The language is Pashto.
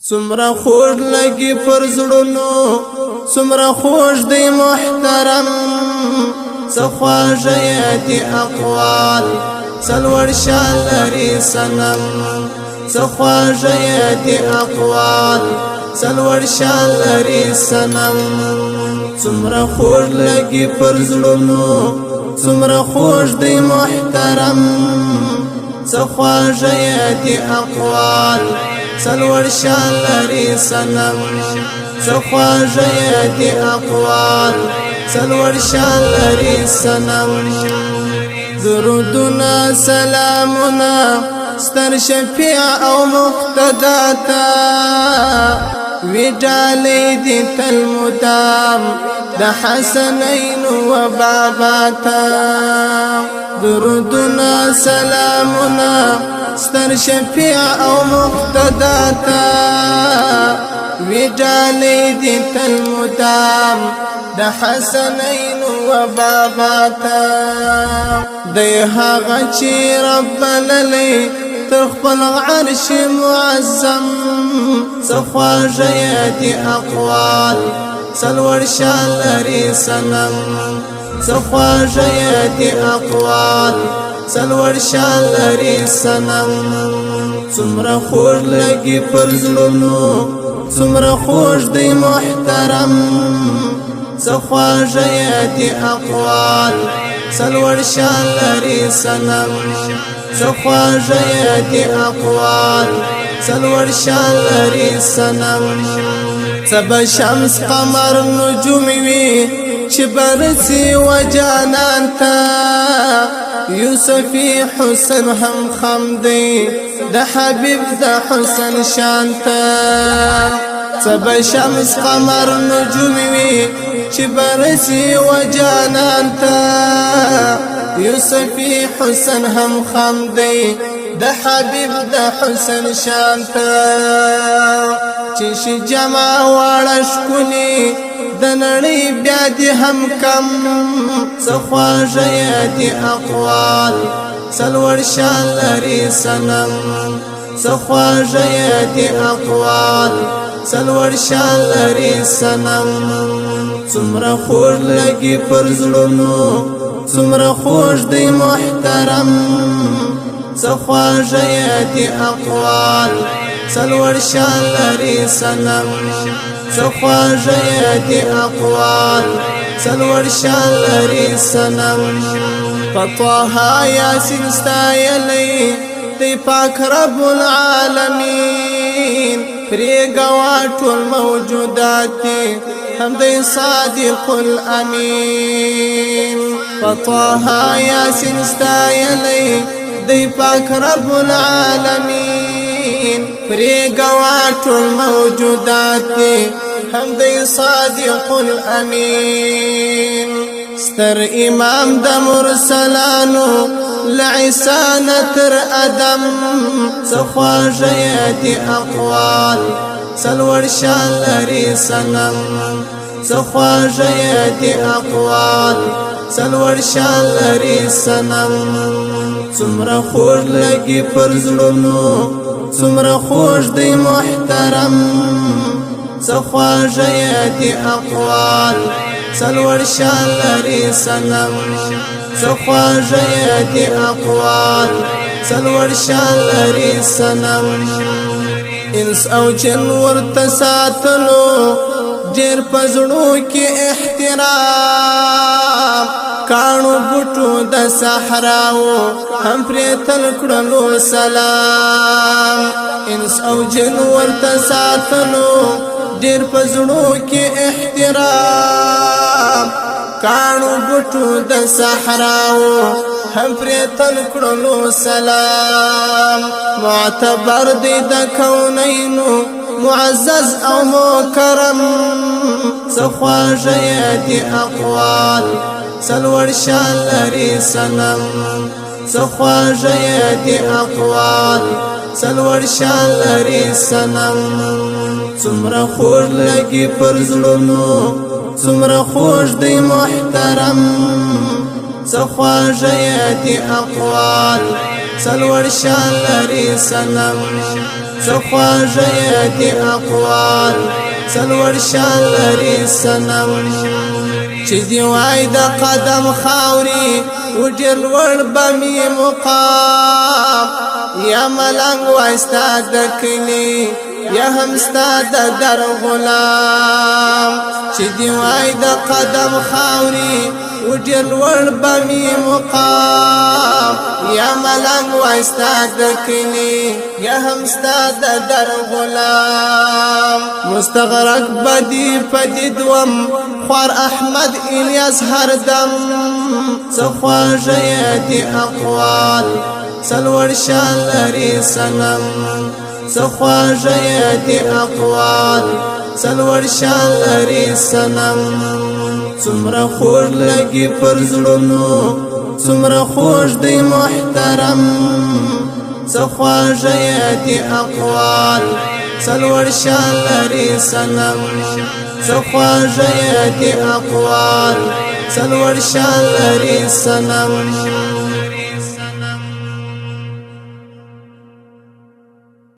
څومره خوږ لګي پر زړونو څومره خوږ دی محترم څه خواږه یې دي اقوال څه لوړ شان لري صنم څه خواږه یې دي اقوال څه لوړ شان لري صنم څومره خوږ لګي پر زړونو څومره خوږ دی محترم څه خواږه یې دي اقوال څه لوړ شان لري صنم څه خواږه یې دي اقوال څه لوړ شان لري صنم درودونه سلامونه ستر شفیع او مقتدا ته وی ډالۍ دي تل مدام د حسنین و بابا ته درودونه سلامونه ستر شفیع او مقتدا ته وی ډالۍ دي تل مدام د حسنین و بابا ته دی هغه چې رب للی تر خپل عرش معظم څه خواږه یې دي اقوال څه لوړ شان لري صنم څه خواږه یې دي اقوال څه لوړ شان لري صنم څومره خوږ لګي پر زړونو څومره خوږ دی محترم څه خواږه یې دي اقوال څه لوړ شان لري صنم څه خواږه یې دي اقوال څه لوړ شان لري صنم څه به شمس قمر نجوم وي چې برسي و جانان ته یوسفی حسن هم خم دی د حبیب د حسن شان ته څه به شمس قمر نجوم وي چې برسي و جانان ته یوسفی حسن هم خم دی د حبیب د حسن شان ته چې شي جمع واړه ښکلي د نړۍ بیا دي هم کم څه خواږه یې دي اقوال څه لوړ شان لري صنم څه خواږه یې دي اقوال څه لوړ شان لري صنم څومره خوږ لګي پر زړونو څومره خوږ دی محترم څه خواږه یې دي اقوال څه لوړ شان لري صنم څه خواږه یې دي اقوال څه لوړ شان لري صنم په طه یاسین ستایلی دی پاک رب العالمین پرېږوا ټول موجودات هم دی صادق الامین په طه یاسین ستایلی دی پاک رب العالمین پرېږوا ټول موجودات هم دی صادق الامین ستر امام د مرسلانو لعیسی نه تر ادم څه خواږه یې دي اقوال څه لوړ شان لري صنم څه خواږه یې دي اقوال څه لوړ شان لري صنم څومره خوږ لګي پر زړونو څومره خوږ دی محترم څه خواږه یې دي اقوال څه لوړ شان لري صنم څه خواږه یې دي اقوال څه لوړ شان لري صنم انس او جن ورته ساتلو ډېر په زړو کې احترام کاڼو بوټو د صحراو هم پرې تل کړلو سلام انس او جن ورته ساتلو ډېر په زړو کې احترام کاڼو بوټو د صحراو هم پرې تل کړلو سلام معتبر دی د کونینو معزز او مکرم څه خواږه یې دي اقوال څه لوړ شان لري صنم څه خواږه یې دي اقوال څه لوړ شان لري صنم څومره خوږ لګي پر زړونو څومره خوږ دی محترم څه خواږه یې دي اقوال څه لوړ شان لري صنم سخواجه دي اقوال سلور شان لري سنم چې دی وای د قدم خاوري وډیر ور بمی مقام یا ملنګ وای ستاد کلی یا هم ستاد در غلام چې دی وای د قدم خاوري وډیر ور بمی مقام یا ملنګ وای ستاد کلی یا هم ستاد در غلام مستغرق بدی پدیدوم خوار احمد الیاس هردم سخواجه دي اقوال سلور شان لري سنم سخواجه دي اقوال سلور شان لري سنم څومره خوږ لګي پر زړونو څومره خوږ دی محترم سخواجه دي اقوال سلور شان لري سنم سخواجه دي اقوال سلور شان لري سنم